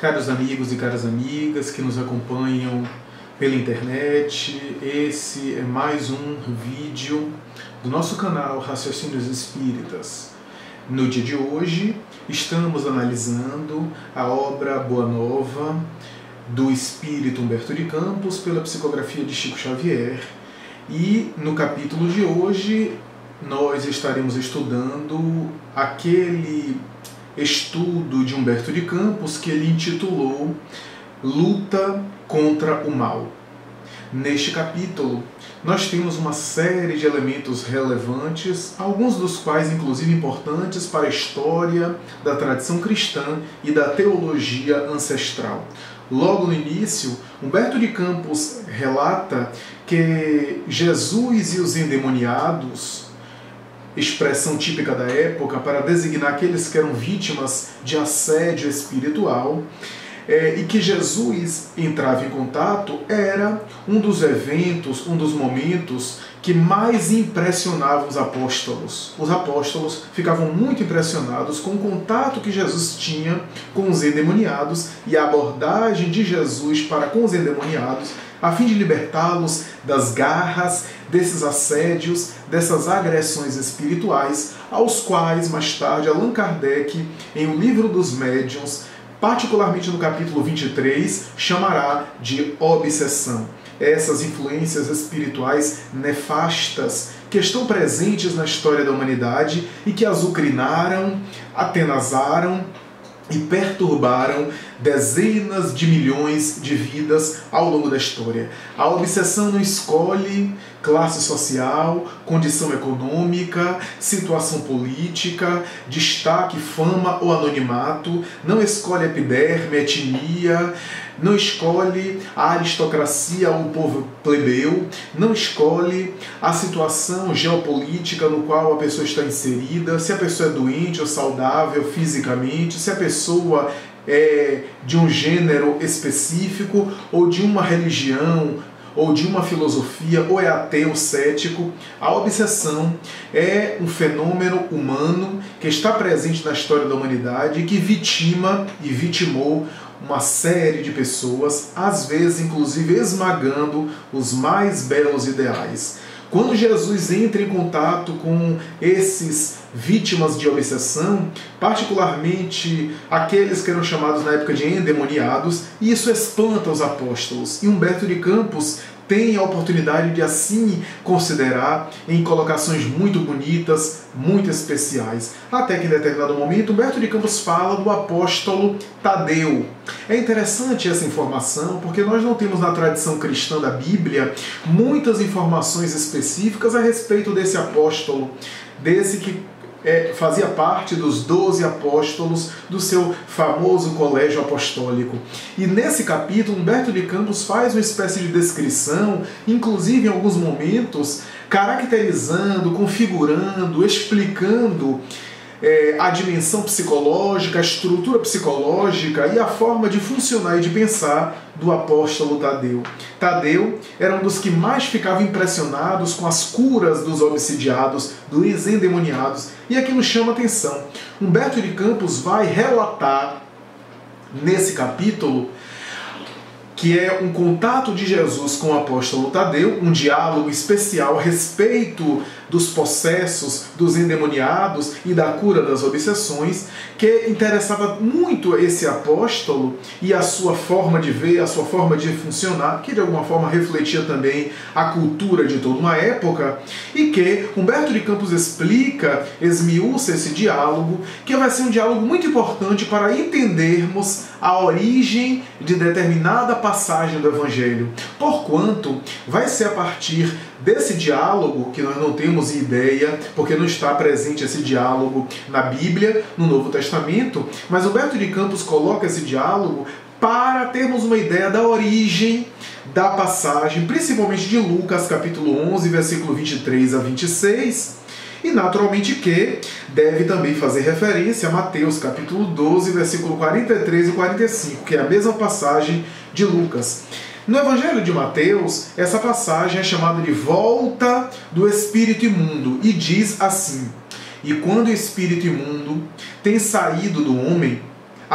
Caros amigos e caras amigas que nos acompanham pela internet, esse é mais um vídeo do nosso canal Raciocínios Espíritas. No dia de hoje, estamos analisando a obra Boa Nova do Espírito Humberto de Campos pela psicografia de Chico Xavier. E no capítulo de hoje, nós estaremos estudando aquele estudo de Humberto de Campos que ele intitulou Luta contra o Mal. Neste capítulo, nós temos uma série de elementos relevantes, alguns dos quais inclusive importantes para a história da tradição cristã e da teologia ancestral. Logo no início, Humberto de Campos relata que Jesus e os endemoniados, expressão típica da época para designar aqueles que eram vítimas de assédio espiritual, e que Jesus entrava em contato, era um dos eventos, um dos momentos que mais impressionavam os apóstolos. Os apóstolos ficavam muito impressionados com o contato que Jesus tinha com os endemoniados e a abordagem de Jesus para com os endemoniados, a fim de libertá-los das garras, desses assédios, dessas agressões espirituais, aos quais, mais tarde, Allan Kardec, em O Livro dos Médiuns, particularmente no capítulo 23, chamará de obsessão. Essas influências espirituais nefastas que estão presentes na história da humanidade e que azucrinaram, atenazaram e perturbaram dezenas de milhões de vidas ao longo da história. A obsessão não escolhe classe social, condição econômica, situação política, destaque, fama ou anonimato, não escolhe epiderme, etnia, não escolhe a aristocracia ou o povo plebeu, não escolhe a situação geopolítica no qual a pessoa está inserida, se a pessoa é doente ou saudável fisicamente, se a pessoa é de um gênero específico ou de uma religião ou de uma filosofia, ou é ateu, cético. A obsessão é um fenômeno humano que está presente na história da humanidade e que vitima e vitimou uma série de pessoas, às vezes inclusive esmagando os mais belos ideais. Quando Jesus entra em contato com esses vítimas de obsessão, particularmente aqueles que eram chamados na época de endemoniados, isso espanta os apóstolos. E Humberto de Campos tem a oportunidade de assim considerar em colocações muito bonitas, muito especiais. Até que em determinado momento, Humberto de Campos fala do apóstolo Tadeu. É interessante essa informação porque nós não temos na tradição cristã da Bíblia muitas informações específicas a respeito desse apóstolo, desse que fazia parte dos 12 apóstolos do seu famoso colégio apostólico. E nesse capítulo, Humberto de Campos faz uma espécie de descrição, inclusive em alguns momentos, caracterizando, configurando, explicando a dimensão psicológica, a estrutura psicológica e a forma de funcionar e de pensar do apóstolo Tadeu. Tadeu era um dos que mais ficavam impressionados com as curas dos obsidiados, dos endemoniados, e aquilo chama atenção. Humberto de Campos vai relatar nesse capítulo que é um contato de Jesus com o apóstolo Tadeu, um diálogo especial a respeito dos possessos, dos endemoniados e da cura das obsessões, que interessava muito esse apóstolo e a sua forma de ver, a sua forma de funcionar, que de alguma forma refletia também a cultura de toda uma época, e que Humberto de Campos explica, esmiuça esse diálogo, que vai ser um diálogo muito importante para entendermos a origem de determinada passagem do Evangelho, porquanto vai ser a partir desse diálogo, que nós não temos ideia, porque não está presente esse diálogo na Bíblia, no Novo Testamento, mas Humberto de Campos coloca esse diálogo para termos uma ideia da origem da passagem, principalmente de Lucas, capítulo 11, versículo 23 a 26, e naturalmente que deve também fazer referência a Mateus, capítulo 12, versículo 43 e 45, que é a mesma passagem de Lucas. No Evangelho de Mateus, essa passagem é chamada de volta do espírito imundo e diz assim: E quando o espírito imundo tem saído do homem,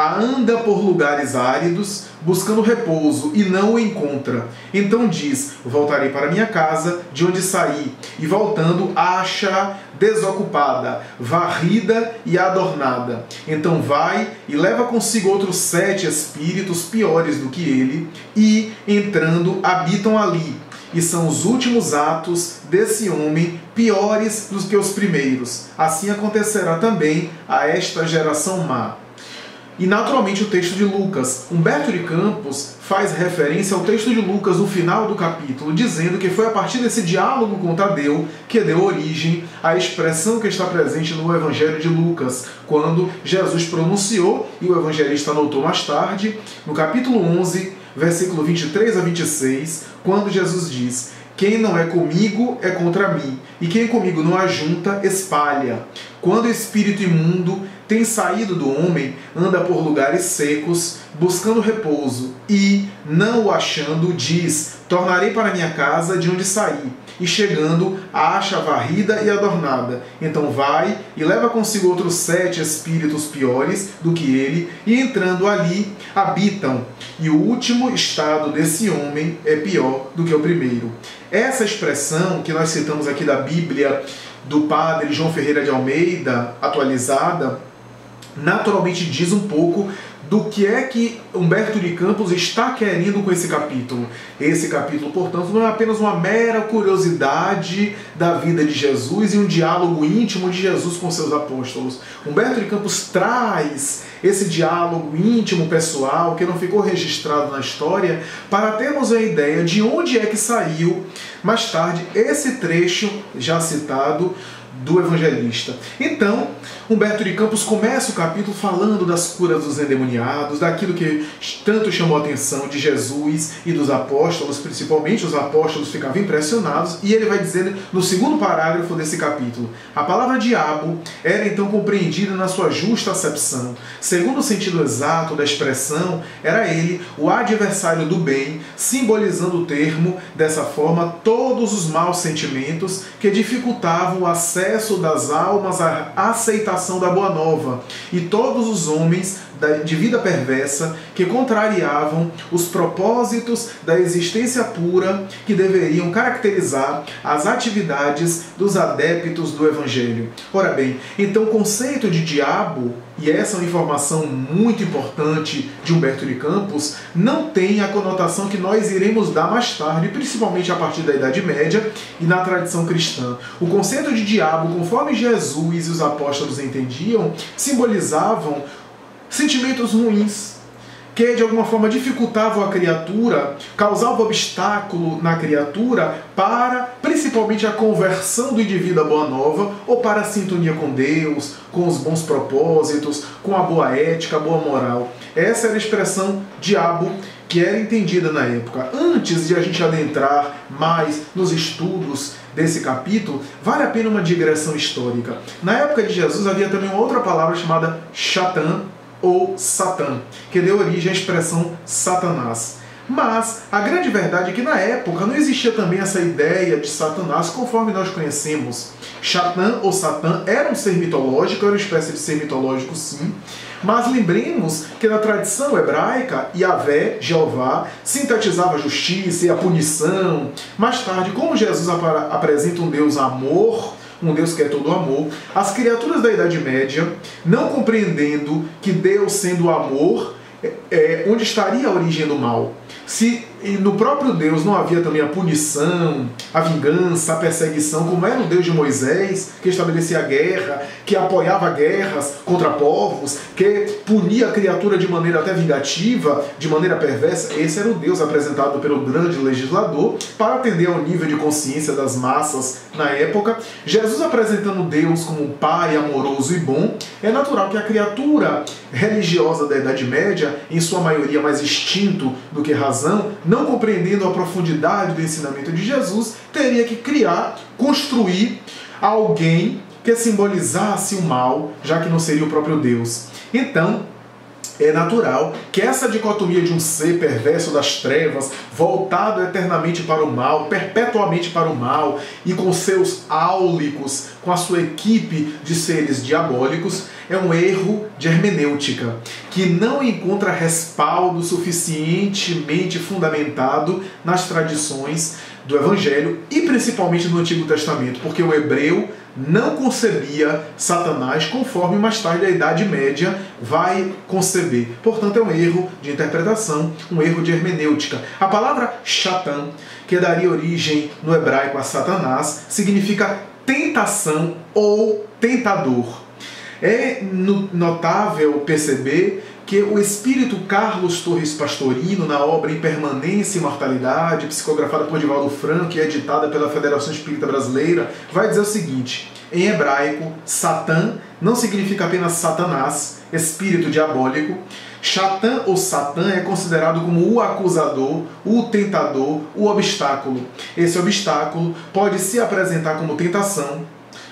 anda por lugares áridos, buscando repouso, e não o encontra. Então diz: voltarei para minha casa, de onde saí, e voltando, acha desocupada, varrida e adornada. Então vai e leva consigo outros 7 espíritos piores do que ele, e, entrando, habitam ali. E são os últimos atos desse homem piores do que os primeiros. Assim acontecerá também a esta geração má. E naturalmente o texto de Lucas. Humberto de Campos faz referência ao texto de Lucas no final do capítulo, dizendo que foi a partir desse diálogo com Tadeu que deu origem à expressão que está presente no Evangelho de Lucas, quando Jesus pronunciou, e o evangelista anotou mais tarde, no capítulo 11, versículo 23 a 26, quando Jesus diz: quem não é comigo é contra mim, e quem comigo não ajunta, espalha. Quando o espírito imundo tem saído do homem, anda por lugares secos, buscando repouso, e, não o achando, diz: tornarei para minha casa de onde saí. E chegando, a acha varrida e adornada. Então vai e leva consigo outros 7 espíritos piores do que ele, e entrando ali, habitam. E o último estado desse homem é pior do que o primeiro. Essa expressão que nós citamos aqui da Bíblia do padre João Ferreira de Almeida, atualizada, naturalmente diz um pouco do que é que Humberto de Campos está querendo com esse capítulo. Esse capítulo, portanto, não é apenas uma mera curiosidade da vida de Jesus e um diálogo íntimo de Jesus com seus apóstolos. Humberto de Campos traz esse diálogo íntimo, pessoal, que não ficou registrado na história, para termos a ideia de onde é que saiu, mais tarde, esse trecho já citado do evangelista. Então, Humberto de Campos começa o capítulo falando das curas dos endemoniados, daquilo que tanto chamou a atenção de Jesus e dos apóstolos, principalmente os apóstolos ficavam impressionados, e ele vai dizer no segundo parágrafo desse capítulo: a palavra diabo era então compreendida na sua justa acepção. Segundo o sentido exato da expressão, era ele o adversário do bem, simbolizando o termo, dessa forma, todos os maus sentimentos que dificultavam o acesso das almas à aceitação da boa nova, e todos os homens de vida perversa que contrariavam os propósitos da existência pura que deveriam caracterizar as atividades dos adeptos do Evangelho. Ora bem, então o conceito de diabo, e essa é uma informação muito importante de Humberto de Campos, não tem a conotação que nós iremos dar mais tarde, principalmente a partir da Idade Média e na tradição cristã. O conceito de diabo, conforme Jesus e os apóstolos entendiam, simbolizavam sentimentos ruins, que de alguma forma dificultavam a criatura, causavam obstáculo na criatura para, principalmente, a conversão do indivíduo à boa nova, ou para a sintonia com Deus, com os bons propósitos, com a boa ética, a boa moral. Essa era a expressão diabo que era entendida na época. Antes de a gente adentrar mais nos estudos desse capítulo, vale a pena uma digressão histórica. Na época de Jesus havia também uma outra palavra chamada Satã, ou Satã, que deu origem à expressão Satanás. Mas a grande verdade é que na época não existia também essa ideia de Satanás conforme nós conhecemos. Satã ou Satã era um ser mitológico, era uma espécie de ser mitológico, sim, mas lembremos que na tradição hebraica, Yahvé, Jeová, sintetizava a justiça e a punição. Mais tarde, como Jesus apresenta um Deus amor, um Deus que é todo amor, as criaturas da Idade Média, não compreendendo que Deus, sendo amor, onde estaria a origem do mal? Se no próprio Deus não havia também a punição, a vingança, a perseguição, como era o Deus de Moisés, que estabelecia a guerra, que apoiava guerras contra povos, que punia a criatura de maneira até vingativa, de maneira perversa, esse era o Deus apresentado pelo grande legislador para atender ao nível de consciência das massas na época. Jesus apresentando Deus como um pai amoroso e bom, é natural que a criatura religiosa da Idade Média, em sua maioria mais instinto do que razão, não compreendendo a profundidade do ensinamento de Jesus, teria que criar, construir alguém que simbolizasse o mal, já que não seria o próprio Deus. Então, é natural que essa dicotomia de um ser perverso das trevas, voltado eternamente para o mal, perpetuamente para o mal, e com seus áulicos, com a sua equipe de seres diabólicos, é um erro de hermenêutica, que não encontra respaldo suficientemente fundamentado nas tradições do Evangelho e principalmente no Antigo Testamento, porque o hebreu não concebia Satanás conforme mais tarde a Idade Média vai conceber. Portanto, é um erro de interpretação, um erro de hermenêutica. A palavra Satan, que daria origem no hebraico a Satanás, significa tentação ou tentador. É notável perceber que o espírito Carlos Torres Pastorino, na obra Impermanência e Imortalidade, psicografada por Divaldo Franco e editada pela Federação Espírita Brasileira, vai dizer o seguinte: em hebraico, Satã não significa apenas Satanás, espírito diabólico. Satan ou Satã é considerado como o acusador, o tentador, o obstáculo. Esse obstáculo pode se apresentar como tentação,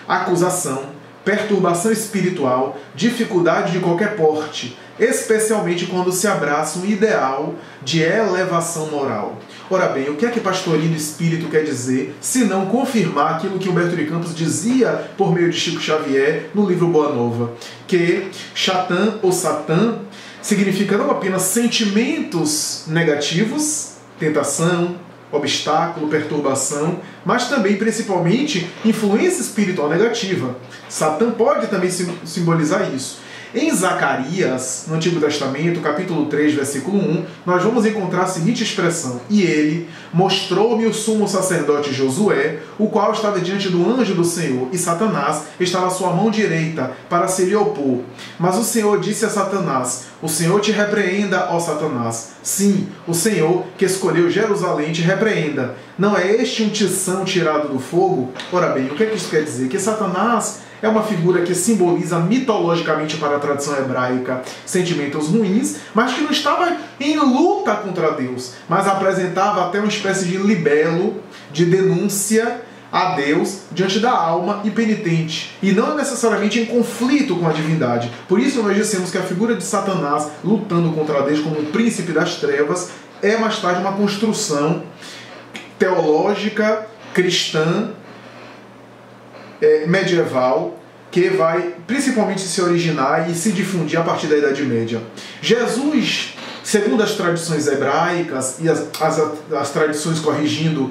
acusação, perturbação espiritual, dificuldade de qualquer porte, especialmente quando se abraça um ideal de elevação moral. Ora bem, o que é que Pastorino Espírito quer dizer, se não confirmar aquilo que Humberto de Campos dizia por meio de Chico Xavier no livro Boa Nova? Que Satan ou Satã significa não apenas sentimentos negativos, tentação, obstáculo, perturbação, mas também, principalmente, influência espiritual negativa. Satã pode também simbolizar isso. Em Zacarias, no Antigo Testamento, capítulo 3, versículo 1, nós vamos encontrar a seguinte expressão: e ele mostrou-me o sumo sacerdote Josué, o qual estava diante do anjo do Senhor, e Satanás estava à sua mão direita, para se lhe opor. Mas o Senhor disse a Satanás: o Senhor te repreenda, ó Satanás. Sim, o Senhor, que escolheu Jerusalém, te repreenda. Não é este um tição tirado do fogo? Ora bem, o que é que isso quer dizer? Que Satanás é uma figura que simboliza mitologicamente para a tradição hebraica sentimentos ruins, mas que não estava em luta contra Deus, mas apresentava até uma espécie de libelo, de denúncia a Deus diante da alma impenitente, e não necessariamente em conflito com a divindade. Por isso nós dissemos que a figura de Satanás lutando contra Deus como o príncipe das trevas é mais tarde uma construção teológica, cristã, medieval, que vai principalmente se originar e se difundir a partir da Idade Média. Jesus, segundo as tradições hebraicas e as tradições corrigindo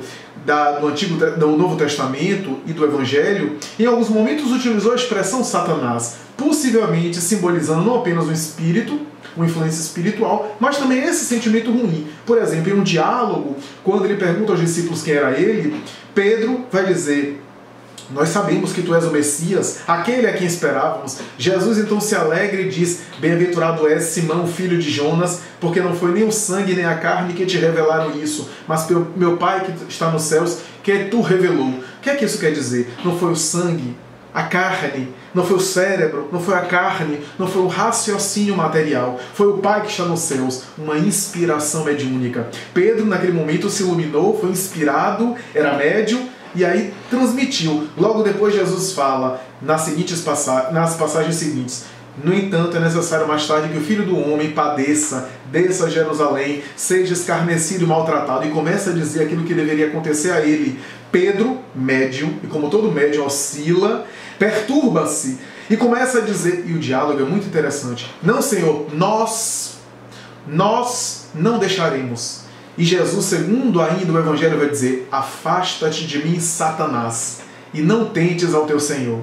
do Novo Testamento e do Evangelho, em alguns momentos utilizou a expressão Satanás, possivelmente simbolizando não apenas um espírito, uma influência espiritual, mas também esse sentimento ruim. Por exemplo, em um diálogo, quando ele pergunta aos discípulos quem era ele, Pedro vai dizer: nós sabemos que tu és o Messias, aquele a quem esperávamos. Jesus então se alegra e diz: bem-aventurado és, Simão, filho de Jonas, porque não foi nem o sangue nem a carne que te revelaram isso, mas pelo meu Pai que está nos céus, que tu revelou. O que é que isso quer dizer? Não foi o sangue, a carne, não foi o cérebro, não foi a carne, não foi o raciocínio material, foi o Pai que está nos céus, uma inspiração mediúnica. Pedro naquele momento se iluminou, foi inspirado, era médium, e aí transmitiu. Logo depois Jesus fala nas passagens seguintes: no entanto, é necessário mais tarde que o Filho do Homem padeça, desça a Jerusalém, seja escarnecido e maltratado, e começa a dizer aquilo que deveria acontecer a ele. Pedro, médium, e como todo médium oscila, perturba-se, e começa a dizer, e o diálogo é muito interessante: não, Senhor, nós não deixaremos. E Jesus, segundo ainda o Evangelho, vai dizer: afasta-te de mim, Satanás, e não tentes ao teu Senhor.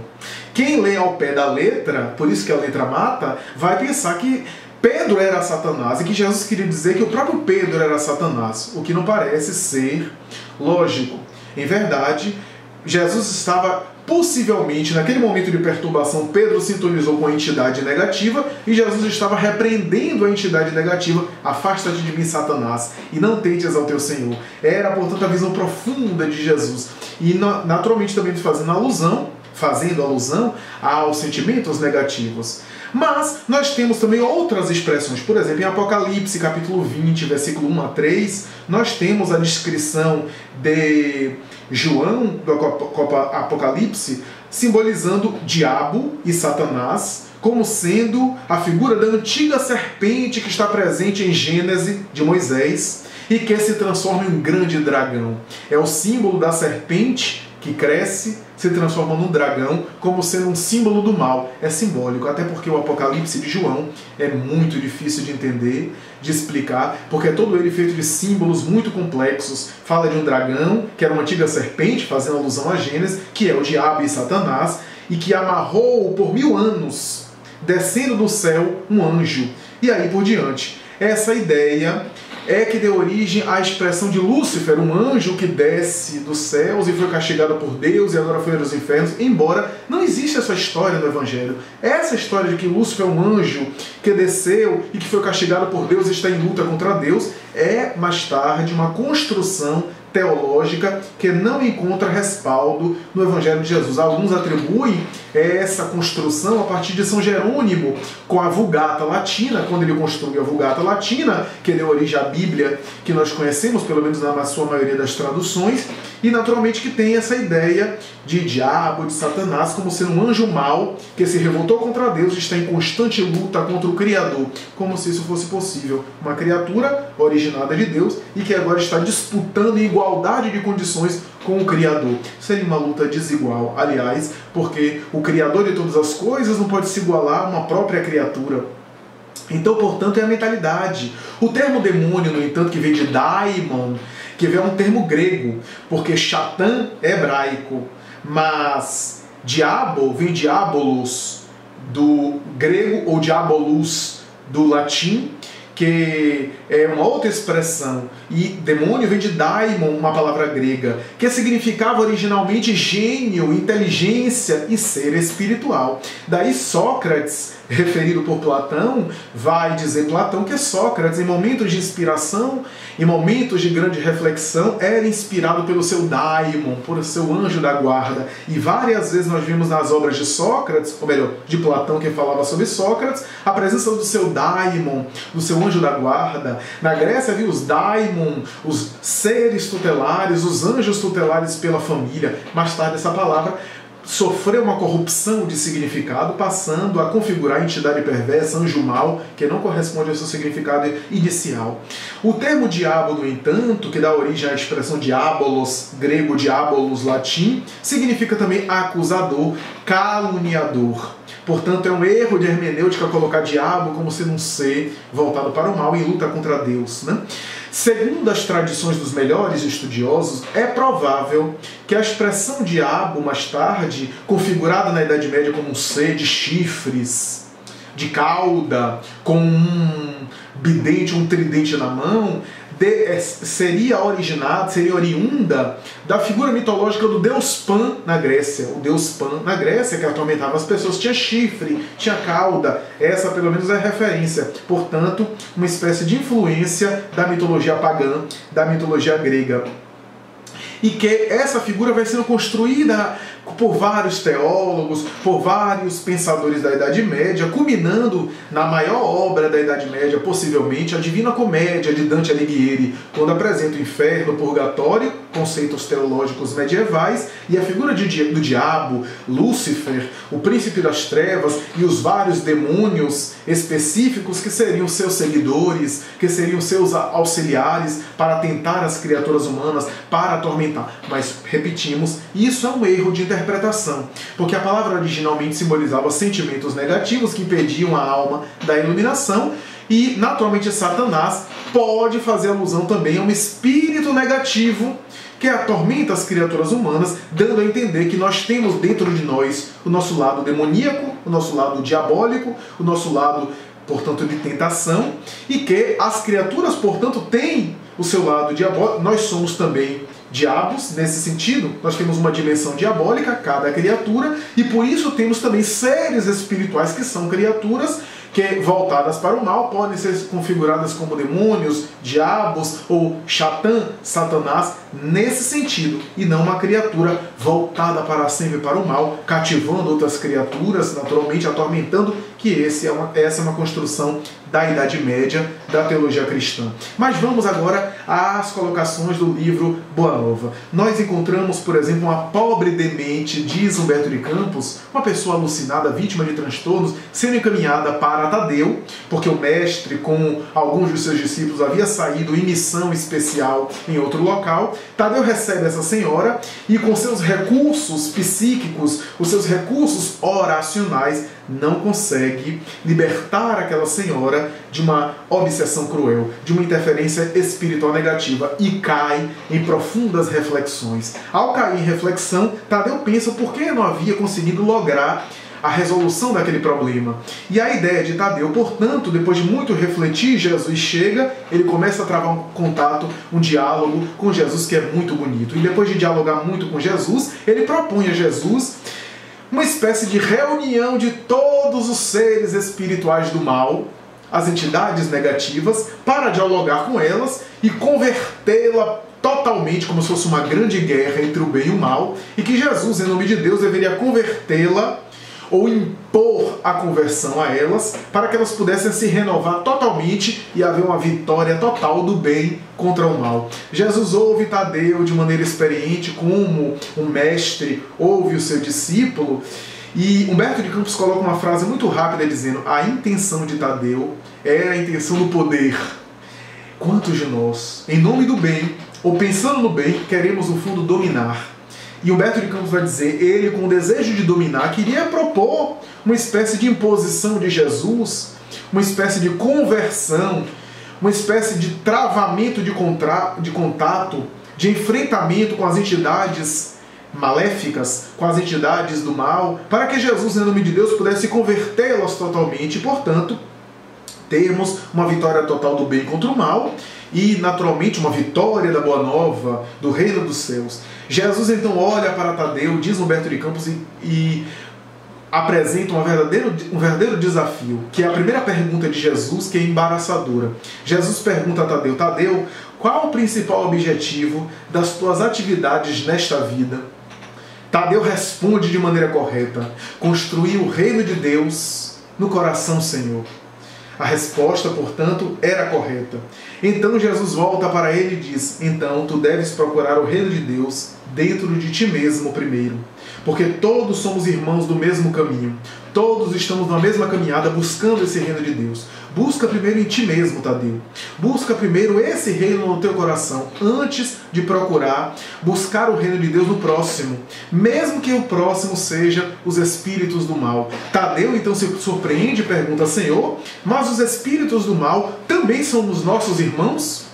Quem lê ao pé da letra, por isso que a letra mata, vai pensar que Pedro era Satanás e que Jesus queria dizer que o próprio Pedro era Satanás, o que não parece ser lógico. Em verdade, Jesus estava possivelmente, naquele momento de perturbação, Pedro sintonizou com a entidade negativa e Jesus estava repreendendo a entidade negativa: afasta-te de mim, Satanás, e não tentes ao teu Senhor. Era, portanto, a visão profunda de Jesus. E naturalmente também fazendo alusão aos sentimentos negativos. Mas nós temos também outras expressões. Por exemplo, em Apocalipse, capítulo 20, versículo 1 a 3, nós temos a descrição de João, do Apocalipse, simbolizando diabo e Satanás, como sendo a figura da antiga serpente que está presente em Gênesis de Moisés e que se transforma em um grande dragão. É o símbolo da serpente que cresce, se transforma num dragão como sendo um símbolo do mal. É simbólico, até porque o Apocalipse de João é muito difícil de entender, de explicar, porque é todo ele feito de símbolos muito complexos. Fala de um dragão, que era uma antiga serpente, fazendo alusão a Gênesis, que é o diabo e Satanás, e que amarrou por 1000 anos, descendo do céu, um anjo. E aí por diante. Essa ideia é que deu origem à expressão de Lúcifer, um anjo que desce dos céus e foi castigado por Deus e agora foi aos infernos, embora não exista essa história no Evangelho. Essa história de que Lúcifer é um anjo que desceu e que foi castigado por Deus e está em luta contra Deus é, mais tarde, uma construção teológica que não encontra respaldo no Evangelho de Jesus. Alguns atribuem essa construção a partir de São Jerônimo, com a Vulgata Latina, quando ele construiu a Vulgata Latina, que deu origem à Bíblia que nós conhecemos, pelo menos na sua maioria das traduções, e naturalmente que tem essa ideia de diabo, de Satanás, como sendo um anjo mau que se revoltou contra Deus e está em constante luta contra o Criador, como se isso fosse possível. Uma criatura originada de Deus e que agora está disputando em igualdade de condições com o Criador. Seria uma luta desigual, aliás, porque o Criador de todas as coisas não pode se igualar a uma própria criatura. Então, portanto, é a mentalidade. O termo demônio, no entanto, que vem de daimon, que é um termo grego, porque Satã é hebraico, mas diabo vem de diabolos do grego ou diabolus do latim, que é uma outra expressão, e demônio vem de daimon, uma palavra grega, que significava originalmente gênio, inteligência e ser espiritual. Daí Sócrates, referido por Platão, vai dizer Platão que Sócrates, em momentos de inspiração, em momentos de grande reflexão, era inspirado pelo seu daimon, por seu anjo da guarda. E várias vezes nós vimos nas obras de Sócrates, ou melhor, de Platão, que falava sobre Sócrates, a presença do seu daimon, do seu anjo da guarda. Na Grécia havia os daimon, os seres tutelares, os anjos tutelares pela família. Mais tarde essa palavra sofreu uma corrupção de significado, passando a configurar a entidade perversa, anjo mau, que não corresponde ao seu significado inicial. O termo diabo, no entanto, que dá origem à expressão diabolos, grego diabolos, latim, significa também acusador, caluniador. Portanto, é um erro de hermenêutica colocar diabo como sendo um ser voltado para o mal em luta contra Deus, né? Segundo as tradições dos melhores estudiosos, é provável que a expressão diabo, mais tarde, configurada na Idade Média como um ser de chifres, de cauda, com um bidente, um tridente na mão, seria oriunda da figura mitológica do deus Pan na Grécia. O deus Pan na Grécia, que atormentava as pessoas, tinha chifre, tinha cauda. Essa, pelo menos, é a referência. Portanto, uma espécie de influência da mitologia pagã, da mitologia grega. E que essa figura vai sendo construída por vários teólogos, por vários pensadores da Idade Média, culminando na maior obra da Idade Média, possivelmente, a Divina Comédia de Dante Alighieri, quando apresenta o inferno, o purgatório, conceitos teológicos medievais, e a figura do diabo, Lúcifer, o príncipe das trevas e os vários demônios específicos que seriam seus seguidores, que seriam seus auxiliares para tentar as criaturas humanas, para atormentar. Mas, repetimos, isso é um erro de interpretação, porque a palavra originalmente simbolizava sentimentos negativos que impediam a alma da iluminação, e naturalmente Satanás pode fazer alusão também a um espírito negativo que atormenta as criaturas humanas, dando a entender que nós temos dentro de nós o nosso lado demoníaco, o nosso lado diabólico, o nosso lado, portanto, de tentação, e que as criaturas, portanto, têm o seu lado diabólico. Nós somos também diabos, nesse sentido, nós temos uma dimensão diabólica, cada criatura, e por isso temos também seres espirituais que são criaturas que, voltadas para o mal, podem ser configuradas como demônios, diabos ou Satã, Satanás, nesse sentido, e não uma criatura voltada para sempre para o mal, cativando outras criaturas, naturalmente atormentando, que essa é uma construção da Idade Média da teologia cristã. Mas vamos agora às colocações do livro Boa Nova. Nós encontramos, por exemplo, uma pobre demente, diz Humberto de Campos, uma pessoa alucinada, vítima de transtornos, sendo encaminhada para Tadeu, porque o mestre, com alguns dos seus discípulos, havia saído em missão especial em outro local. Tadeu recebe essa senhora e, com seus recursos psíquicos, os seus recursos oracionais, não consegue libertar aquela senhora de uma obsessão cruel, de uma interferência espiritual negativa, e cai em profundas reflexões. Ao cair em reflexão, Tadeu pensa por que não havia conseguido lograr a resolução daquele problema. E a ideia de Tadeu, portanto, depois de muito refletir, Jesus chega, ele começa a travar um contato, um diálogo com Jesus que é muito bonito. E depois de dialogar muito com Jesus, ele propõe a Jesus uma espécie de reunião de todos os seres espirituais do mal, as entidades negativas, para dialogar com elas e convertê-la totalmente, como se fosse uma grande guerra entre o bem e o mal, e que Jesus, em nome de Deus, deveria convertê-la ou impor a conversão a elas, para que elas pudessem se renovar totalmente e haver uma vitória total do bem contra o mal. Jesus ouve Tadeu de maneira experiente, como um mestre ouve o seu discípulo, e Humberto de Campos coloca uma frase muito rápida dizendo: a intenção de Tadeu é a intenção do poder. Quantos de nós, em nome do bem, ou pensando no bem, queremos no fundo dominar? E Humberto de Campos vai dizer, ele com o desejo de dominar, queria propor uma espécie de imposição de Jesus, uma espécie de conversão, uma espécie de travamento de contato, de enfrentamento com as entidades maléficas, com as entidades do mal, para que Jesus, em nome de Deus, pudesse convertê-las totalmente e, portanto, termos uma vitória total do bem contra o mal e, naturalmente, uma vitória da Boa Nova, do Reino dos Céus. Jesus, então, olha para Tadeu, diz Humberto de Campos, e apresenta um verdadeiro desafio, que é a primeira pergunta de Jesus, que é embaraçadora. Jesus pergunta a Tadeu: Tadeu, qual o principal objetivo das tuas atividades nesta vida? Tadeu responde de maneira correta: construir o reino de Deus no coração, Senhor. A resposta, portanto, era correta. Então Jesus volta para ele e diz: então tu deves procurar o reino de Deus dentro de ti mesmo primeiro, porque todos somos irmãos do mesmo caminho, todos estamos na mesma caminhada buscando esse reino de Deus. Busca primeiro em ti mesmo, Tadeu. Busca primeiro esse reino no teu coração, antes de procurar buscar o reino de Deus no próximo, mesmo que o próximo seja os espíritos do mal. Tadeu então se surpreende e pergunta: Senhor, mas os espíritos do mal também são os nossos irmãos?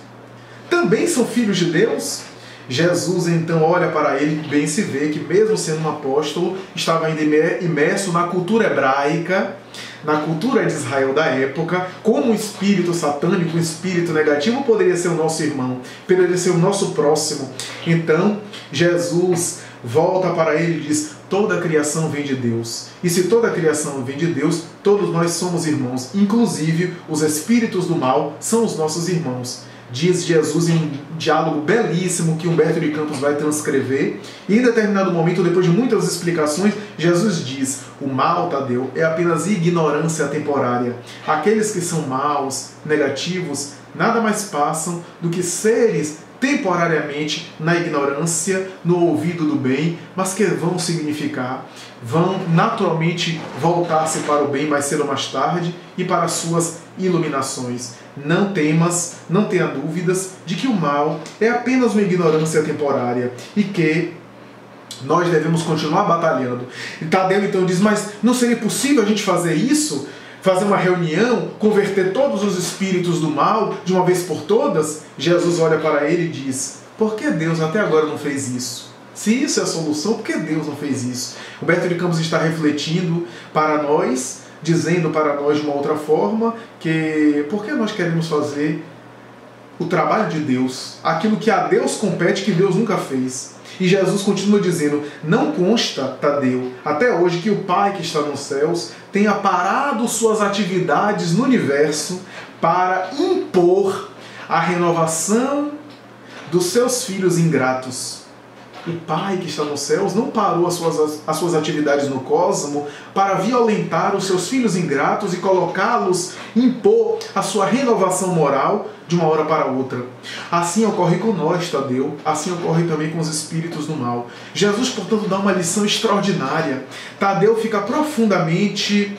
Também são filhos de Deus? Jesus então olha para ele, bem se vê que, mesmo sendo um apóstolo, estava ainda imerso na cultura hebraica, na cultura de Israel da época. Como um espírito satânico, um espírito negativo, poderia ser o nosso irmão, poderia ser o nosso próximo. Então Jesus volta para ele e diz: toda a criação vem de Deus. E se toda a criação vem de Deus, todos nós somos irmãos. Inclusive, os espíritos do mal são os nossos irmãos. Diz Jesus em um diálogo belíssimo que Humberto de Campos vai transcrever. E em determinado momento, depois de muitas explicações, Jesus diz: o mal, Tadeu, é apenas ignorância temporária. Aqueles que são maus, negativos, nada mais passam do que seres temporariamente na ignorância, no ouvido do bem, mas que vão significar, vão naturalmente voltar-se para o bem mais cedo ou mais tarde e para as suas iluminações. Não temas, não tenha dúvidas de que o mal é apenas uma ignorância temporária e que nós devemos continuar batalhando. E Tadeu então diz: mas não seria possível a gente fazer isso? Fazer uma reunião, converter todos os espíritos do mal de uma vez por todas? Jesus olha para ele e diz: por que Deus até agora não fez isso? Se isso é a solução, por que Deus não fez isso? Humberto de Campos está refletindo para nós, dizendo para nós de uma outra forma, que por que nós queremos fazer o trabalho de Deus, aquilo que a Deus compete, que Deus nunca fez? E Jesus continua dizendo: não consta, Tadeu, até hoje, que o Pai que está nos céus tenha parado suas atividades no universo para impor a renovação dos seus filhos ingratos. o Pai que está nos céus não parou as suas atividades no cosmo para violentar os seus filhos ingratos e colocá-los, impor a sua renovação moral de uma hora para outra. Assim ocorre com nós, Tadeu, assim ocorre também com os espíritos do mal. Jesus, portanto, dá uma lição extraordinária. Tadeu fica profundamente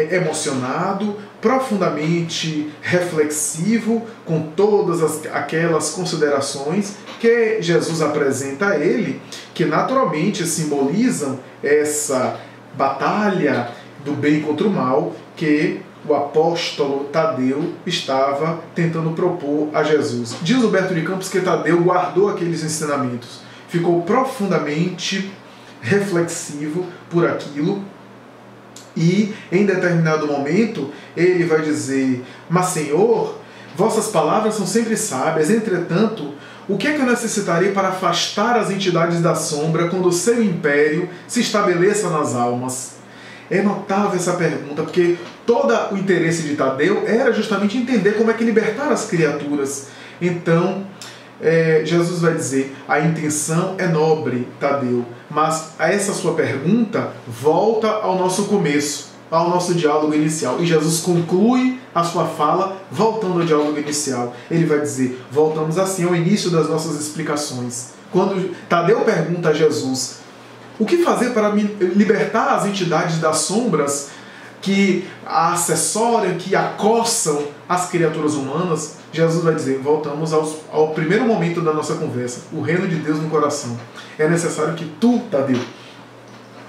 emocionado, profundamente reflexivo com todas aquelas considerações que Jesus apresenta a ele, que naturalmente simbolizam essa batalha do bem contra o mal que o apóstolo Tadeu estava tentando propor a Jesus. Diz Humberto de Campos que Tadeu guardou aqueles ensinamentos, ficou profundamente reflexivo por aquilo. E, em determinado momento, ele vai dizer: mas, Senhor, vossas palavras são sempre sábias, entretanto, o que é que eu necessitarei para afastar as entidades da sombra quando o seu império se estabeleça nas almas? É notável essa pergunta, porque todo o interesse de Tadeu era justamente entender como é que libertar as criaturas. Então, Jesus vai dizer: a intenção é nobre, Tadeu, mas a essa sua pergunta volta ao nosso começo, ao nosso diálogo inicial. E Jesus conclui a sua fala voltando ao diálogo inicial. Ele vai dizer: voltamos assim ao início das nossas explicações. Quando Tadeu pergunta a Jesus: o que fazer para me libertar as entidades das sombras que assessoram, que acossam as criaturas humanas? Jesus vai dizer: voltamos ao primeiro momento da nossa conversa, o reino de Deus no coração. É necessário que tu, Tadeu,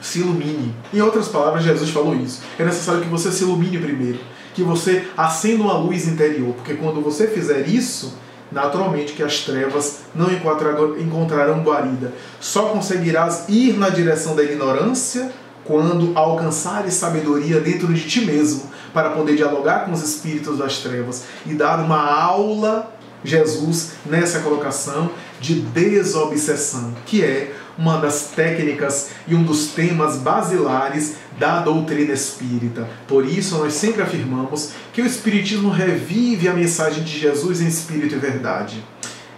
se ilumine. Em outras palavras, Jesus falou isso. É necessário que você se ilumine primeiro, que você acenda uma luz interior, porque quando você fizer isso, naturalmente que as trevas não encontrarão guarida. Só conseguirás ir na direção da ignorância quando alcançares sabedoria dentro de ti mesmo, para poder dialogar com os espíritos das trevas e dar uma aula, Jesus, nessa colocação de desobsessão, que é uma das técnicas e um dos temas basilares da doutrina espírita. Por isso, nós sempre afirmamos que o Espiritismo revive a mensagem de Jesus em espírito e verdade.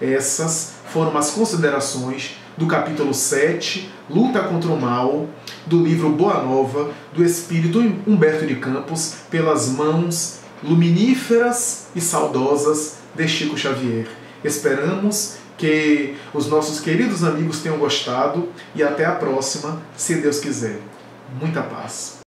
Essas foram as considerações do capítulo 7, Luta contra o Mal, do livro Boa Nova, do espírito Humberto de Campos, pelas mãos luminíferas e saudosas de Chico Xavier. Esperamos que os nossos queridos amigos tenham gostado e até a próxima, se Deus quiser. Muita paz.